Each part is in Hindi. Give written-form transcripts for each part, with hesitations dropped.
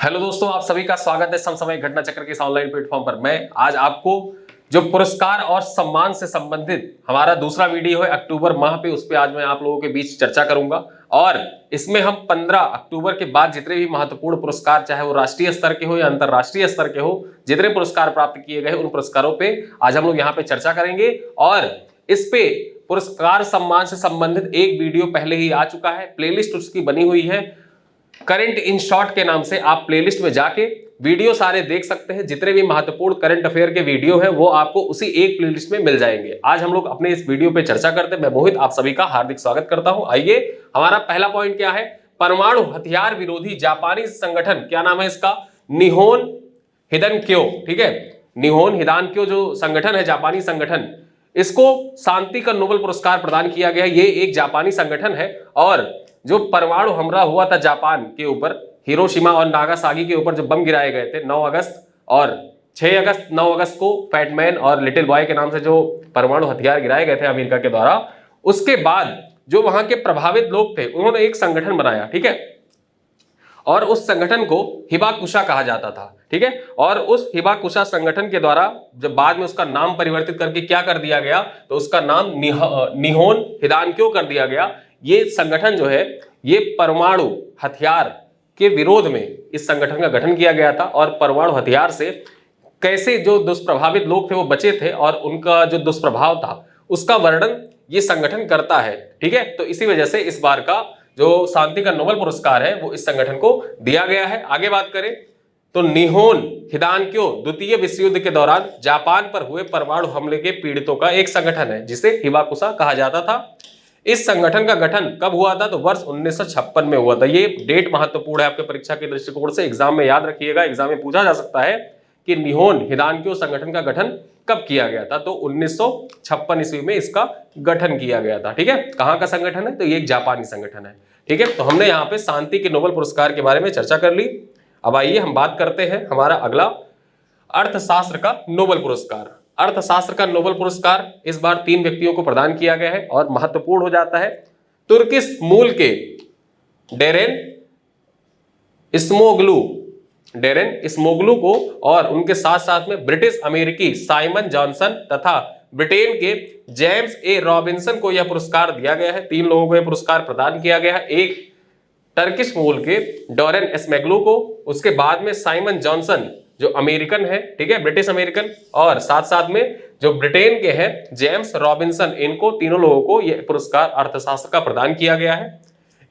हेलो दोस्तों, आप सभी का स्वागत है समसामयिक घटना चक्र के इस ऑनलाइन प्लेटफॉर्म पर। मैं आज आपको जो पुरस्कार और सम्मान से संबंधित हमारा दूसरा वीडियो है अक्टूबर माह पे, उस पे आज मैं आप लोगों के बीच चर्चा करूंगा। और इसमें हम 15 अक्टूबर के बाद जितने भी महत्वपूर्ण पुरस्कार, चाहे वो राष्ट्रीय स्तर के हो या अंतरराष्ट्रीय स्तर के हो, जितने पुरस्कार प्राप्त किए गए उन पुरस्कारों पे आज हम लोग यहाँ पे चर्चा करेंगे। और इस पे पुरस्कार सम्मान से संबंधित एक वीडियो पहले ही आ चुका है, प्लेलिस्ट उसकी बनी हुई है करंट इन शॉर्ट के नाम से। आप प्लेलिस्ट में जाके वीडियो सारे देख सकते हैं। जितने भी महत्वपूर्ण करंट अफेयर के वीडियो हैं वो आपको उसी एक प्लेलिस्ट में मिल जाएंगे। आज हम लोग अपने इस वीडियो पे चर्चा करते हैं। मैं मोहित आप सभी का हार्दिक स्वागत करता हूं। आइए, हमारा पहला पॉइंट क्या है? परमाणु हथियार विरोधी जापानी संगठन, क्या नाम है इसका? निहोन हिदानक्यो। ठीक है, निहोन हिदानक्यो जो संगठन है, जापानी संगठन, इसको शांति का नोबेल पुरस्कार प्रदान किया गया है। ये एक जापानी संगठन है और जो परमाणु हमला हुआ था जापान के ऊपर, हिरोशिमा और नागासाकी के ऊपर जो बम गिराए गए थे 9 अगस्त और 6 अगस्त, 9 अगस्त को फैटमैन और लिटिल बॉय के नाम से जो परमाणु हथियार गिराए गए थे अमेरिका के द्वारा, उसके बाद जो वहां के प्रभावित लोग थे उन्होंने एक संगठन बनाया। ठीक है, और उस संगठन को हिबाकुशा कहा जाता था। ठीक है, और उस हिबाकुशा संगठन के द्वारा जब बाद में उसका नाम परिवर्तित करके क्या कर दिया गया, तो उसका नाम निहोन हिदानक्यो कर दिया गया। ये संगठन जो है, ये परमाणु हथियार के विरोध में इस संगठन का गठन किया गया था और परमाणु हथियार से कैसे जो दुष्प्रभावित लोग थे वो बचे थे और उनका जो दुष्प्रभाव था उसका वर्णन ये संगठन करता है। ठीक है, तो इसी वजह से इस बार का जो शांति का नोबेल पुरस्कार है वो इस संगठन को दिया गया है। आगे बात करें तो निहोन हिदानक्यो द्वितीय विश्व युद्ध के दौरान जापान पर हुए परमाणु हमले के पीड़ितों का एक संगठन है जिसे हिबाकुशा कहा जाता था। इस संगठन का गठन कब हुआ था? तो वर्ष 1956 में हुआ था। ये डेट महत्वपूर्ण है आपके परीक्षा के दृष्टिकोण से, एग्जाम में याद रखिएगा। एग्जाम में पूछा जा सकता है कि निहोन हिदानक्यो संगठन का गठन कब किया गया था, तो 1956 ईस्वी में इसका गठन किया गया था। ठीक है, कहां का संगठन है? तो ये एक जापानी संगठन है। ठीक है, तो हमने यहाँ पे शांति के नोबेल पुरस्कार के बारे में चर्चा कर ली। अब आइए हम बात करते हैं हमारा अगला, अर्थशास्त्र का नोबेल पुरस्कार। अर्थशास्त्र का नोबेल पुरस्कार इस बार 3 व्यक्तियों को प्रदान किया गया है और महत्वपूर्ण हो जाता है। तुर्किश मूल के डेरेन इस्मोग्लू को और उनके साथ साथ में ब्रिटिश अमेरिकी साइमन जॉनसन तथा ब्रिटेन के जेम्स ए रॉबिन्सन को यह पुरस्कार दिया गया है। 3 लोगों को यह पुरस्कार प्रदान किया गया है। एक टर्किश मूल के डोरेन एस्मेग्लू को, उसके बाद में साइमन जॉनसन जो अमेरिकन है, ठीक है, ब्रिटिश अमेरिकन, और साथ साथ में जो ब्रिटेन के हैं जेम्स रॉबिन्सन, इनको तीनों लोगों को यह पुरस्कार अर्थशास्त्र का प्रदान किया गया है।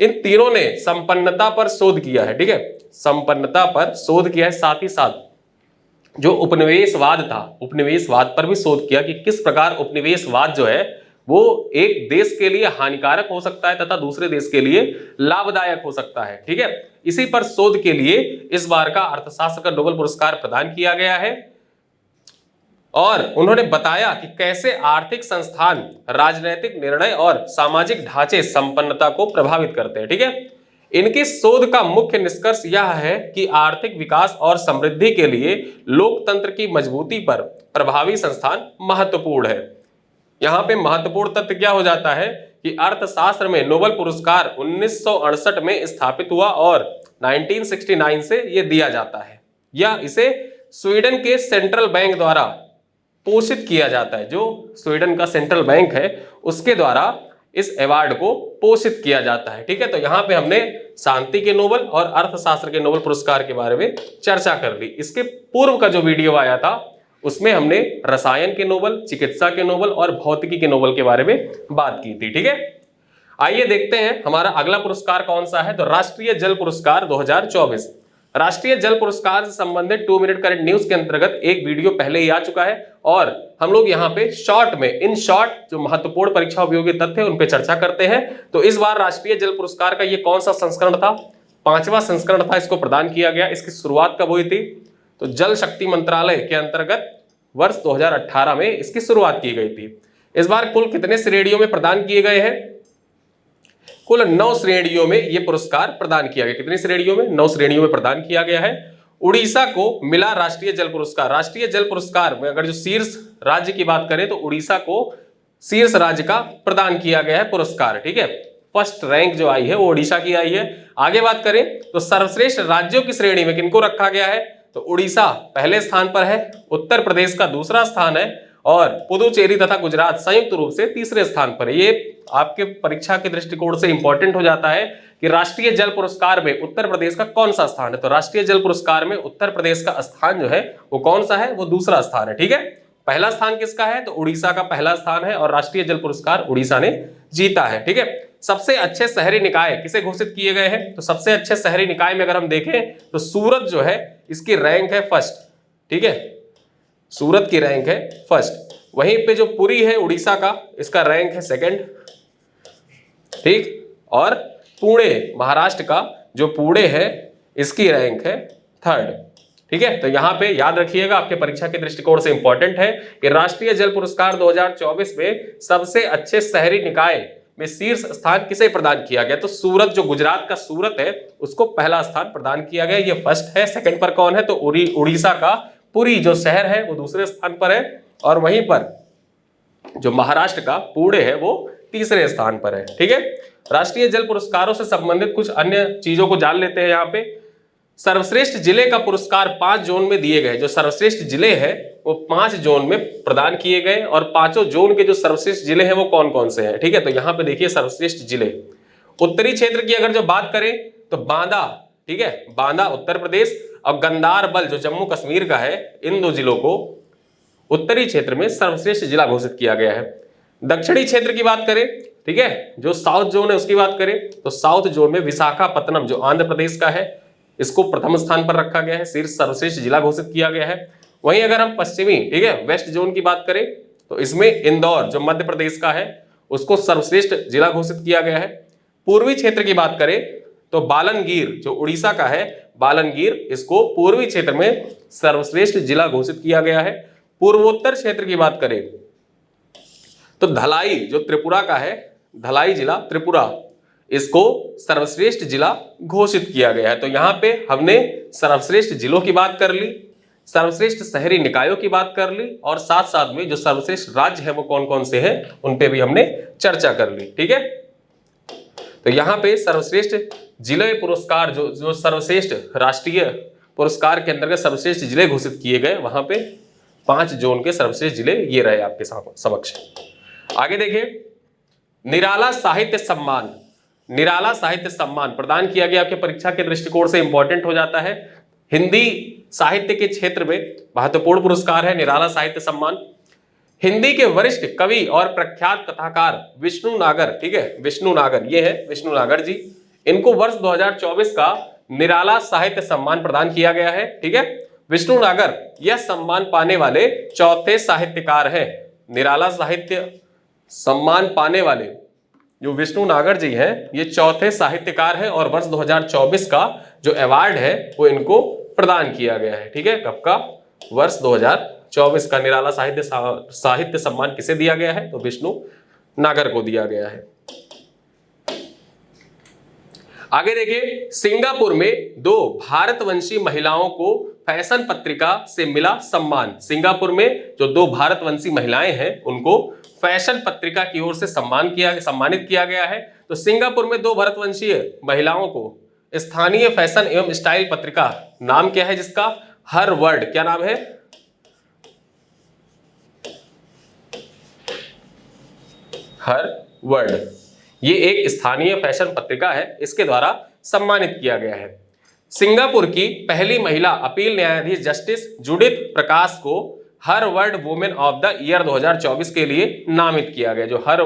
इन तीनों ने संपन्नता पर शोध किया है। ठीक है, संपन्नता पर शोध किया है, साथ ही साथ जो उपनिवेशवाद था, उपनिवेशवाद पर भी शोध किया कि किस प्रकार उपनिवेशवाद जो है वो एक देश के लिए हानिकारक हो सकता है तथा दूसरे देश के लिए लाभदायक हो सकता है। ठीक है, इसी पर शोध के लिए इस बार का अर्थशास्त्र का नोबेल पुरस्कार प्रदान किया गया है। और उन्होंने बताया कि कैसे आर्थिक संस्थान राजनीतिक निर्णय और सामाजिक ढांचे संपन्नता को प्रभावित करते हैं। ठीक है, इनके शोध का मुख्य निष्कर्ष यह है कि आर्थिक विकास और समृद्धि के लिए लोकतंत्र की मजबूती पर प्रभावी संस्थान महत्वपूर्ण है। यहां पे महत्वपूर्ण तथ्य क्या हो जाता है कि अर्थशास्त्र में नोबेल पुरस्कार 1968 में स्थापित हुआ और 1969 से यह दिया जाता है, या इसे स्वीडन के सेंट्रल बैंक द्वारा पोषित किया जाता है। जो स्वीडन का सेंट्रल बैंक है उसके द्वारा इस अवार्ड को पोषित किया जाता है। ठीक है, तो यहां पे हमने शांति के नोबेल और अर्थशास्त्र के नोबेल पुरस्कार के बारे में चर्चा कर ली। इसके पूर्व का जो वीडियो आया था उसमें हमने रसायन के नोबेल, चिकित्सा के नोबेल और भौतिकी के नोबेल के बारे में बात की थी। ठीक है, आइए देखते हैं हमारा अगला पुरस्कार कौन सा है। तो राष्ट्रीय जल पुरस्कार 2024। राष्ट्रीय जल पुरस्कार से संबंधित 2 मिनट करंट न्यूज के अंतर्गत एक वीडियो पहले ही आ चुका है और हम लोग यहाँ पे शॉर्ट में, इन शॉर्ट, जो महत्वपूर्ण परीक्षा उपयोगी तथ्य उन पे चर्चा करते हैं। तो इस बार राष्ट्रीय जल पुरस्कार का ये कौन सा संस्करण था? 5वां संस्करण था, इसको प्रदान किया गया। इसकी शुरुआत कब हुई थी? तो जल शक्ति मंत्रालय के अंतर्गत वर्ष 2018 में इसकी शुरुआत की गई थी। इस बार कुल कितने श्रेणियों में प्रदान किए गए हैं? कुल 9 श्रेणियों में यह पुरस्कार प्रदान किया गया। कितनी श्रेणियों में? 9 श्रेणियों में प्रदान किया गया है। उड़ीसा को मिला राष्ट्रीय जल पुरस्कार। राष्ट्रीय जल पुरस्कार में अगर जो शीर्ष राज्य की बात करें तो उड़ीसा को शीर्ष राज्य का प्रदान किया गया है पुरस्कार। ठीक है, फर्स्ट रैंक जो आई है वो उड़ीसा की आई है। आगे बात करें तो सर्वश्रेष्ठ राज्यों की श्रेणी में किनको रखा गया है, तो उड़ीसा पहले स्थान पर है, उत्तर प्रदेश का दूसरा स्थान है और पुदुचेरी तथा गुजरात संयुक्त रूप से तीसरे स्थान पर है। ये आपके परीक्षा के दृष्टिकोण से इंपॉर्टेंट हो जाता है कि राष्ट्रीय जल पुरस्कार में उत्तर प्रदेश का कौन सा स्थान है। तो राष्ट्रीय जल पुरस्कार में उत्तर प्रदेश का स्थान जो है वो कौन सा है, वो दूसरा स्थान है। ठीक है, पहला स्थान किसका है, तो उड़ीसा का पहला स्थान है और राष्ट्रीय जल पुरस्कार उड़ीसा ने जीता है। ठीक है, सबसे अच्छे शहरी निकाय किसे घोषित किए गए हैं, तो सबसे अच्छे शहरी निकाय में अगर हम देखें तो सूरत जो है इसकी रैंक है फर्स्ट। ठीक है, सूरत की रैंक है फर्स्ट। वहीं पे जो पुरी है उड़ीसा का, इसका रैंक है सेकंड। ठीक, और पुणे महाराष्ट्र का जो पुणे है इसकी रैंक है थर्ड। ठीक है, तो यहां पे याद रखिएगा, आपके परीक्षा के दृष्टिकोण से इंपॉर्टेंट है कि राष्ट्रीय जल पुरस्कार 2024 में सबसे अच्छे शहरी निकाय में शीर्ष स्थान किसे प्रदान किया गया, तो सूरत, जो गुजरात का सूरत है उसको पहला स्थान प्रदान किया गया, ये फर्स्ट है। सेकंड पर कौन है, तो उड़ीसा का पुरी जो शहर है वो दूसरे स्थान पर है और वहीं पर जो महाराष्ट्र का पुणे है वो तीसरे स्थान पर है। ठीक है, राष्ट्रीय जल पुरस्कारों से संबंधित कुछ अन्य चीजों को जान लेते हैं। यहाँ पे सर्वश्रेष्ठ जिले का पुरस्कार 5 जोन में दिए गए। जो सर्वश्रेष्ठ जिले हैं वो 5 जोन में प्रदान किए गए और पांचों जोन के जो सर्वश्रेष्ठ जिले हैं वो कौन कौन से हैं। ठीक है, तो यहाँ पे देखिए सर्वश्रेष्ठ जिले, उत्तरी क्षेत्र की अगर जो बात करें तो बांदा, ठीक है, बांदा उत्तर प्रदेश और गंदारबल जो जम्मू कश्मीर का है, इन 2 जिलों को उत्तरी क्षेत्र में सर्वश्रेष्ठ जिला घोषित किया गया है। दक्षिणी क्षेत्र की बात करें, ठीक है, जो साउथ जोन है उसकी बात करें तो साउथ जोन में विशाखापत्तनम जो आंध्र प्रदेश का है इसको प्रथम स्थान पर रखा गया है, शीर्ष सर्वश्रेष्ठ जिला घोषित किया गया है। वहीं अगर हम पश्चिमी, ठीक है, वेस्ट जोन की बात करें तो इसमें इंदौर जो मध्य प्रदेश का है उसको सर्वश्रेष्ठ जिला घोषित किया गया है। पूर्वी क्षेत्र की बात करें तो बालनगीर जो उड़ीसा का है, बालनगीर इसको पूर्वी क्षेत्र में सर्वश्रेष्ठ जिला घोषित किया गया है। पूर्वोत्तर क्षेत्र की बात करें तो धलाई जो त्रिपुरा का है, धलाई जिला त्रिपुरा, इसको सर्वश्रेष्ठ जिला घोषित किया गया है। तो यहाँ पे हमने सर्वश्रेष्ठ जिलों की बात कर ली, सर्वश्रेष्ठ शहरी निकायों की बात कर ली और साथ साथ में जो सर्वश्रेष्ठ राज्य है वो कौन कौन से हैं उन पे भी हमने चर्चा कर ली। ठीक है, तो यहाँ पे सर्वश्रेष्ठ जिले पुरस्कार जो सर्वश्रेष्ठ राष्ट्रीय पुरस्कार के अंतर्गत सर्वश्रेष्ठ जिले घोषित किए गए, वहां पे 5 जोन के सर्वश्रेष्ठ जिले ये रहे आपके समक्ष। आगे देखिए, निराला साहित्य सम्मान, निराला साहित्य सम्मान प्रदान किया गया, आपके परीक्षा के दृष्टिकोण से इंपॉर्टेंट हो जाता है। हिंदी साहित्य के क्षेत्र में महत्वपूर्ण पुरस्कार है निराला साहित्य सम्मान। हिंदी के वरिष्ठ कवि और प्रख्यात कथाकार विष्णु नागर, ठीक है, विष्णु नागर, ये है विष्णु नागर जी, इनको वर्ष 2024 का निराला साहित्य सम्मान प्रदान किया गया है। ठीक है, विष्णु नागर यह सम्मान पाने वाले चौथे साहित्यकार हैं। निराला साहित्य सम्मान पाने वाले जो विष्णु नागर जी हैं ये चौथे साहित्यकार हैं और वर्ष 2024 का जो अवार्ड है वो इनको प्रदान किया गया है। ठीक है, कब का, वर्ष 2024 का निराला साहित्य सम्मान किसे दिया गया है, तो विष्णु नागर को दिया गया है। आगे देखिए, सिंगापुर में 2 भारतवंशी महिलाओं को फैशन पत्रिका से मिला सम्मान। सिंगापुर में जो 2 भारतवंशी महिलाएं हैं उनको फैशन पत्रिका की ओर से सम्मानित किया गया है। तो सिंगापुर में 2 भारतवंशीय महिलाओं को स्थानीय फैशन एवं स्टाइल पत्रिका, नाम क्या है जिसका, हर वर्ड, क्या नाम है, हर वर्ड, ये एक स्थानीय फैशन पत्रिका है, इसके द्वारा सम्मानित किया गया है। सिंगापुर की पहली महिला अपील न्यायाधीश जस्टिस जूडिथ प्रकाश को Her World women of the year 2024 के लिए नामित किया गया। जो Her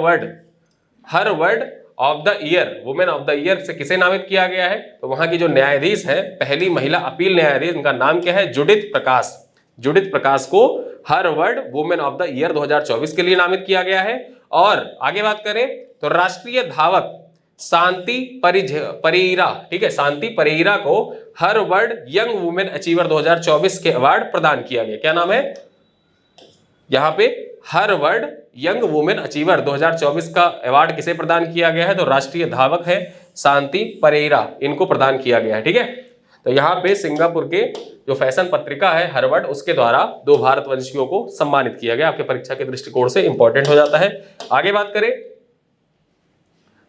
World of the year, women of the year से किसे नामित किया गया है, तो वहां की जो न्यायाधीश है, पहली महिला अपील न्यायाधीश, उनका नाम क्या है, जूडिथ प्रकाश। जूडिथ प्रकाश को Her World women of the year 2024 के लिए नामित किया गया है। और आगे बात करें तो राष्ट्रीय धावक शांति परेरा, ठीक है, शांति परेरा को Her word young women achiever 2024 के अवार्ड प्रदान किया गया। क्या नाम है, यहाँ पे हर वर्ड यंग वुमेन अचीवर 2024 का अवार्ड किसे प्रदान किया गया है, तो राष्ट्रीय धावक है शांति परेरा, इनको प्रदान किया गया है। ठीक है, तो यहाँ पे सिंगापुर के जो फैशन पत्रिका है हर वर्ड, उसके द्वारा 2 भारतवंशियों को सम्मानित किया गया। आपके परीक्षा के दृष्टिकोण से इंपॉर्टेंट हो जाता है। आगे बात करें,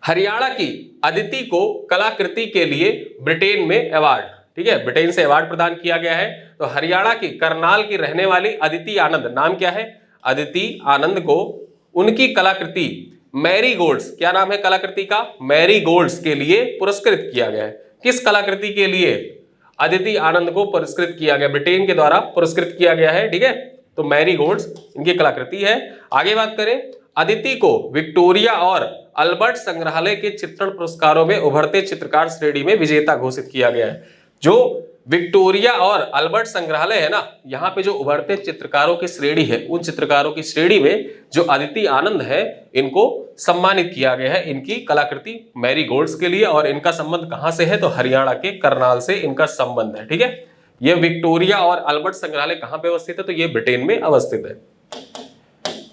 हरियाणा की अदिति को कलाकृति के लिए ब्रिटेन में अवार्ड, ठीक है, ब्रिटेन से अवार्ड प्रदान किया गया है। तो हरियाणा की करनाल की रहने वाली अदिति आनंद, नाम क्या है, अदिति आनंद को उनकी कलाकृति मैरीगोल्ड्स, क्या नाम है कलाकृति का, मैरीगोल्ड्स के लिए पुरस्कृत किया गया है। किस कलाकृति के लिए अदिति आनंद को पुरस्कृत किया गया, ब्रिटेन के द्वारा पुरस्कृत किया गया है, ठीक है। तो मैरीगोल्ड्स इनकी कलाकृति है। आगे बात करें, अदिति को विक्टोरिया और अल्बर्ट संग्रहालय के चित्रण पुरस्कारों में उभरते चित्रकार श्रेणी में विजेता घोषित किया गया है। जो विक्टोरिया और अल्बर्ट संग्रहालय है ना, यहाँ पे जो उभरते चित्रकारों की श्रेणी है, उन चित्रकारों की श्रेणी में जो अदिति आनंद है, इनको सम्मानित किया गया है इनकी कलाकृति मैरीगोल्ड्स के लिए। और इनका संबंध कहां से है, तो हरियाणा के करनाल से इनका संबंध है, ठीक है। ये विक्टोरिया और अल्बर्ट संग्रहालय कहां पे अवस्थित है, तो ये ब्रिटेन में अवस्थित है।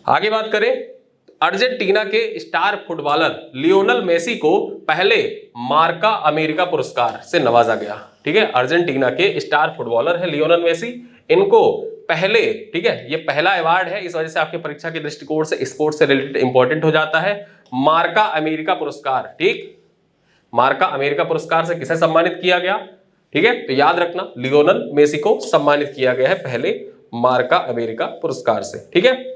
आगे बात करें, अर्जेंटीना के स्टार फुटबॉलर लियोनेल मेसी को पहले मार्का अमेरिका पुरस्कार से नवाजा गया, ठीक है। अर्जेंटीना के स्टार फुटबॉलर है लियोनेल मेसी, इनको पहले, ठीक है, ये पहला अवार्ड है, इस वजह से आपके परीक्षा के दृष्टिकोण से स्पोर्ट्स से रिलेटेड इंपॉर्टेंट हो जाता है। मार्का अमेरिका पुरस्कार, ठीक, मार्का अमेरिका पुरस्कार से किसे सम्मानित किया गया, ठीक है। तो याद रखना, लियोनेल मेसी को सम्मानित किया गया है पहले मार्का अमेरिका पुरस्कार से, ठीक है।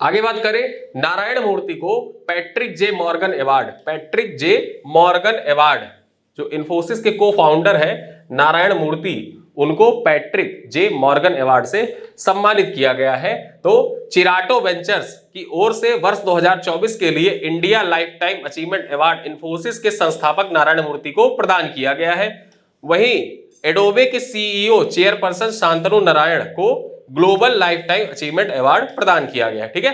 आगे बात करें, नारायण मूर्ति को पैट्रिक जे मॉर्गन अवार्ड, पैट्रिक जे मॉर्गन अवार्ड, जो इन्फोसिस के को फाउंडर है नारायण मूर्ति, उनको पैट्रिक जे मॉर्गन अवार्ड से सम्मानित किया गया है। तो चिराटो वेंचर्स की ओर से वर्ष 2024 के लिए India life time achievement award Infosys के संस्थापक नारायण मूर्ति को प्रदान किया गया है। वहीं एडोबे के सीईओ चेयरपर्सन शांतनु नारायण को global life time achievement award प्रदान किया गया, ठीक है।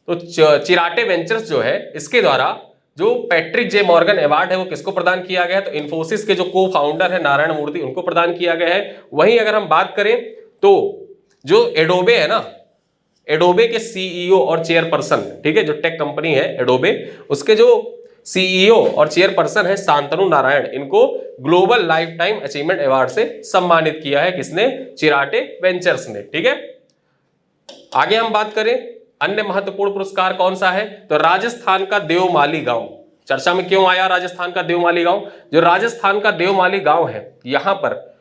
तो चिराटे वेंचर्स जो है, इसके द्वारा जो पैट्रिक जे मॉर्गन अवार्ड है वो किसको प्रदान किया गया है, तो इन्फोसिस के जो को फाउंडर है नारायण मूर्ति, उनको प्रदान किया गया है। वहीं अगर हम बात करें तो जो एडोबे है ना, एडोबे के सीईओ और चेयरपर्सन, ठीक है, जो टेक कंपनी है एडोबे, उसके जो सीईओ और चेयरपर्सन है शांतनु नारायण, इनको global life time achievement award से सम्मानित किया है, किसने, चिराटे वेंचर्स ने, ठीक है। आगे हम बात करें, अन्य महत्वपूर्ण पुरस्कार कौन सा है, तो राजस्थान का देवमाली गांव चर्चा में क्यों आया। राजस्थान का देवमाली गांव, जो राजस्थान का देवमाली गांव है, यहां पर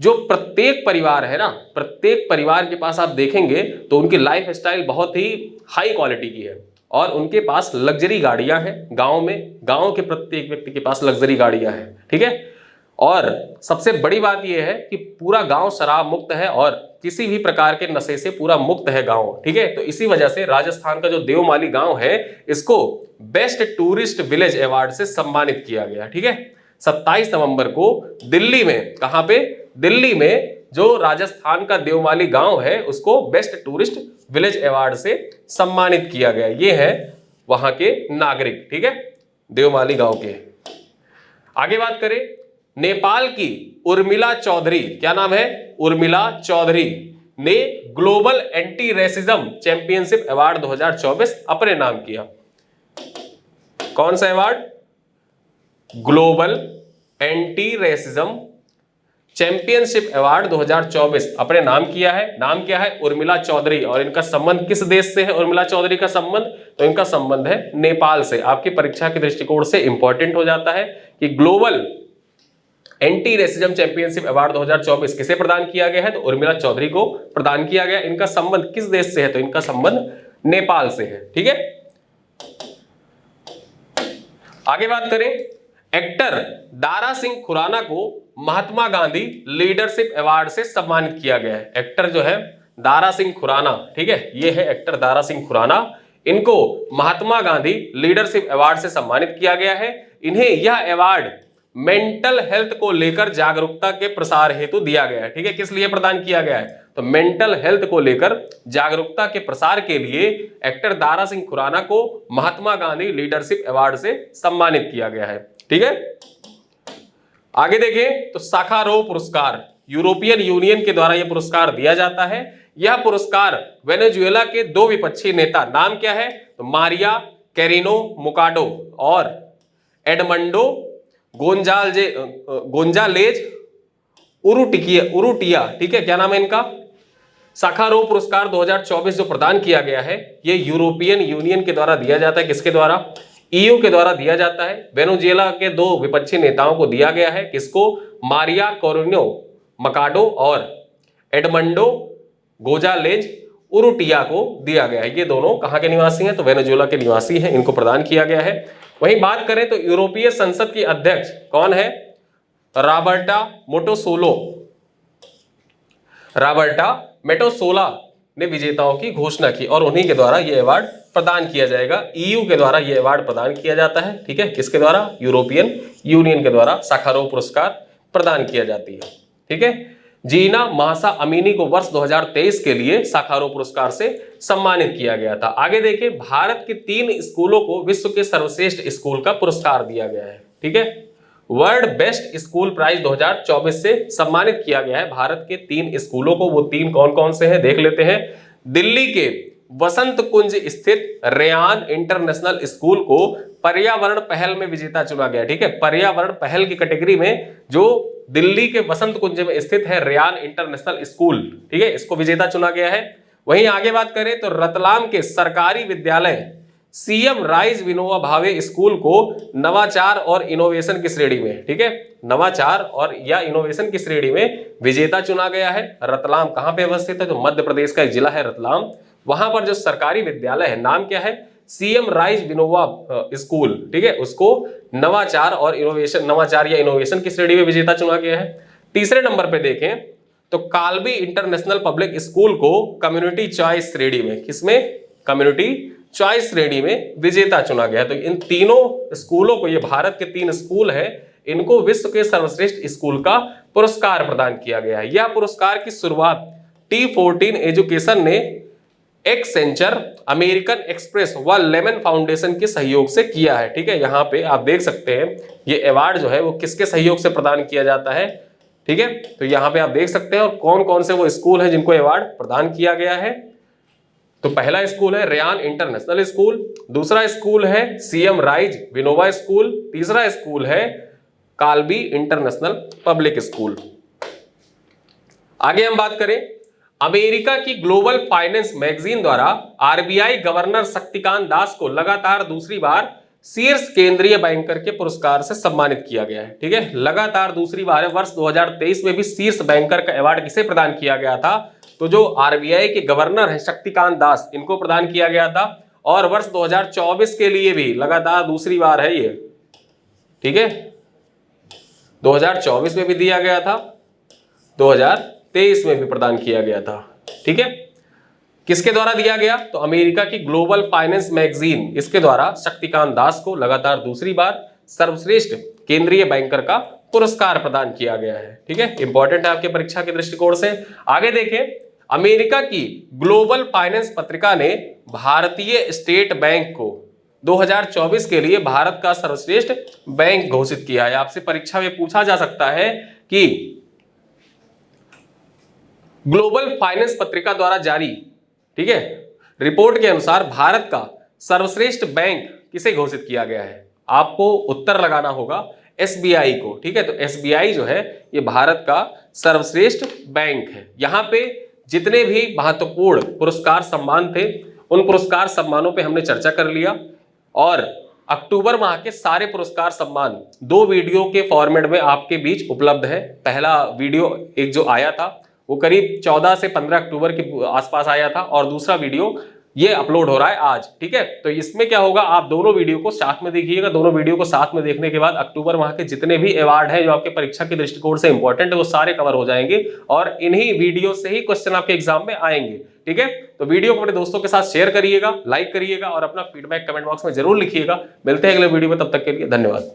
जो प्रत्येक परिवार है ना, प्रत्येक परिवार के पास आप देखेंगे तो उनकी लाइफ स्टाइल बहुत ही हाई क्वालिटी की है और उनके पास लग्जरी गाड़ियां हैं। गांव में, गांव के प्रत्येक व्यक्ति के पास लग्जरी गाड़ियां हैं, ठीक है। और सबसे बड़ी बात यह है कि पूरा गांव शराब मुक्त है और किसी भी प्रकार के नशे से पूरा मुक्त है गांव, ठीक है। तो इसी वजह से राजस्थान का जो देवमाली गांव है, इसको बेस्ट टूरिस्ट विलेज अवार्ड से सम्मानित किया गया, ठीक है। 27 नवंबर को दिल्ली में, कहां पे, दिल्ली में जो राजस्थान का देवमाली गांव है उसको बेस्ट टूरिस्ट विलेज अवार्ड से सम्मानित किया गया। ये है वहां के नागरिक, ठीक है, देवमाली गांव के। आगे बात करें, नेपाल की उर्मिला चौधरी, क्या नाम है, उर्मिला चौधरी ने global anti racism championship award 2024 अपने नाम किया। कौन सा award, global anti racism championship award 2024 अपने नाम किया है। नाम क्या है, उर्मिला चौधरी। और इनका संबंध किस देश से है, उर्मिला चौधरी का संबंध, तो इनका संबंध है नेपाल से। आपकी परीक्षा के दृष्टिकोण से इंपॉर्टेंट हो जाता है कि global anti racism championship award 2024 किसे प्रदान किया गया है, तो उर्मिला चौधरी को प्रदान किया गया। इनका संबंध किस देश से है, तो इनका संबंध नेपाल से है, ठीक है। आगे बात करें, एक्टर दारा सिंह खुराना को महात्मा गांधी लीडरशिप अवार्ड से सम्मानित किया गया है। एक्टर जो है दारा सिंह खुराना, ठीक है, ये है एक्टर दारा सिंह खुराना, इनको महात्मा गांधी लीडरशिप अवार्ड से सम्मानित किया गया है। इन्हें यह अवार्ड मेंटल हेल्थ को लेकर जागरूकता के प्रसार हेतु दिया गया है, ठीक है। किस लिए प्रदान किया गया है, तो मेंटल हेल्थ को लेकर जागरूकता के प्रसार के लिए एक्टर दारा सिंह खुराना को महात्मा गांधी लीडरशिप अवार्ड से सम्मानित किया गया है, ठीक है। आगे देखें तो साखारोव पुरस्कार, यूरोपियन यूनियन के द्वारा यह पुरस्कार दिया जाता है। यह पुरस्कार वेनेजुएला के दो विपक्षी नेता, नाम क्या है, तो मारिया कैरिनो मुकाडो और एडमंडो गोंजालेज उरुटिया, ठीक है, क्या नाम है इनका। साखारोव पुरस्कार 2024 जो प्रदान किया गया है, ये यूरोपियन यूनियन के द्वारा दिया जाता है। किसके द्वारा, ईयू के द्वारा दिया जाता है। वेनेजुएला के दो विपक्षी नेताओं को दिया गया है, किसको? मारिया कोरिनो मकाडो और एडमंडो गोजालेज उरुटिया को दिया गया है। ये दोनों कहां के निवासी हैं? तो वेनेजुएला के निवासी हैं, इनको प्रदान किया गया है। वहीं बात करें तो यूरोपीय संसद की अध्यक्ष कौन है? रॉबर्टा मेटोसोला ने विजेताओं की घोषणा की और उन्हीं के द्वारा यह अवार्ड प्रदान किया जाएगा। ईयू के द्वारा यह अवार्ड प्रदान किया जाता है, ठीक है। किसके द्वारा? यूरोपियन यूनियन के द्वारा साखारोव पुरस्कार प्रदान किया जाती है, ठीक है। जीना महासा अमीनी को वर्ष 2023 के लिए साखारोव पुरस्कार से सम्मानित किया गया था। आगे देखिए, भारत के 3 स्कूलों को विश्व के सर्वश्रेष्ठ स्कूल का पुरस्कार दिया गया है, ठीक है। वर्ल्ड बेस्ट स्कूल प्राइज 2024 से सम्मानित किया गया है भारत के 3 स्कूलों को। वो 3 कौन कौन से हैं देख लेते हैं। दिल्ली के वसंत कुंज स्थित रेयान इंटरनेशनल स्कूल को पर्यावरण पहल में विजेता चुना गया, ठीक है। पर्यावरण पहल की कैटेगरी में जो दिल्ली के वसंत कुंज में स्थित है रेयान इंटरनेशनल स्कूल, ठीक है, इसको विजेता चुना गया है। वहीं आगे बात करें तो रतलाम के सरकारी विद्यालय CM rise Vinoba Bhave school को नवाचार और इनोवेशन की श्रेणी में, ठीक है, नवाचार और या इनोवेशन की श्रेणी में विजेता चुना गया है। रतलाम कहां पे अवस्थित है? तो मध्य प्रदेश का एक जिला है रतलाम। वहां पर जो सरकारी विद्यालय है, नाम क्या है? सीएम राइज विनोबा स्कूल, ठीक है, उसको नवाचार या इनोवेशन की श्रेणी में विजेता चुना गया है। तीसरे नंबर पे देखें तो काल्बी इंटरनेशनल पब्लिक स्कूल को कम्युनिटी चॉइस श्रेणी में, किसमें? कम्युनिटी चॉइस श्रेणी में विजेता चुना गया है। तो इन तीनों स्कूलों को, ये भारत के 3 स्कूल हैं, इनको विश्व के सर्वश्रेष्ठ स्कूल का पुरस्कार प्रदान किया गया है। यह पुरस्कार की शुरुआत T14 एजुकेशन ने एक्सेंचर, अमेरिकन एक्सप्रेस व लेमन फाउंडेशन के सहयोग से किया है, ठीक है। यहाँ पे आप देख सकते हैं ये अवार्ड जो है वो किसके सहयोग से प्रदान किया जाता है, ठीक है। तो यहाँ पे आप देख सकते हैं और कौन कौन से वो स्कूल हैं जिनको अवार्ड प्रदान किया गया है। तो पहला स्कूल है रेयान इंटरनेशनल स्कूल, दूसरा स्कूल है सीएम राइज विनोबा स्कूल, तीसरा स्कूल है काल्बी इंटरनेशनल पब्लिक स्कूल। आगे हम बात करें, अमेरिका की ग्लोबल फाइनेंस मैगजीन द्वारा आरबीआई गवर्नर शक्तिकांत दास को लगातार दूसरी बार शीर्ष केंद्रीय बैंकर के पुरस्कार से सम्मानित किया गया है, ठीक है। लगातार दूसरी बार है। वर्ष 2023 में भी शीर्ष बैंकर का अवार्ड किसे प्रदान किया गया था? तो जो आरबीआई के गवर्नर हैं शक्तिकांत दास, इनको प्रदान किया गया था। और वर्ष 2024 के लिए भी लगातार दूसरी बार है ये, ठीक है। 2024 में भी दिया गया था, 2023 में भी प्रदान किया गया था, ठीक है। किसके द्वारा दिया गया? तो अमेरिका की ग्लोबल फाइनेंस मैगजीन, इसके द्वारा शक्तिकांत दास को लगातार दूसरी बार सर्वश्रेष्ठ केंद्रीय बैंकर का पुरस्कार प्रदान किया गया है, ठीक है। इंपॉर्टेंट है आपके परीक्षा के दृष्टिकोण से। आगे देखें, अमेरिका की ग्लोबल फाइनेंस पत्रिका ने भारतीय स्टेट बैंक को 2024 के लिए भारत का सर्वश्रेष्ठ बैंक घोषित किया है। आपसे परीक्षा में पूछा जा सकता है कि ग्लोबल फाइनेंस पत्रिका द्वारा जारी, ठीक है, रिपोर्ट के अनुसार भारत का सर्वश्रेष्ठ बैंक किसे घोषित किया गया है? आपको उत्तर लगाना होगा एसबीआई को, ठीक है। तो एसबीआई जो है ये भारत का सर्वश्रेष्ठ बैंक है। यहाँ पे जितने भी महत्वपूर्ण पुरस्कार सम्मान थे उन पुरस्कार सम्मानों पे हमने चर्चा कर लिया और अक्टूबर माह के सारे पुरस्कार सम्मान 2 वीडियो के फॉर्मेट में आपके बीच उपलब्ध है। पहला वीडियो एक जो आया था वो करीब 14 से 15 अक्टूबर के आसपास आया था और दूसरा वीडियो ये अपलोड हो रहा है आज, ठीक है। तो इसमें क्या होगा, आप दोनों वीडियो को साथ में देखिएगा। दोनों वीडियो को साथ में देखने के बाद अक्टूबर माह के जितने भी अवार्ड हैं जो आपके परीक्षा के दृष्टिकोण से इंपॉर्टेंट है वो सारे कवर हो जाएंगे और इन्हीं वीडियो से ही क्वेश्चन आपके एग्जाम में आएंगे, ठीक है। तो वीडियो को अपने दोस्तों के साथ शेयर करिएगा, लाइक करिएगा और अपना फीडबैक कमेंट बॉक्स में जरूर लिखिएगा। मिलते हैं अगले वीडियो में, तब तक के लिए धन्यवाद।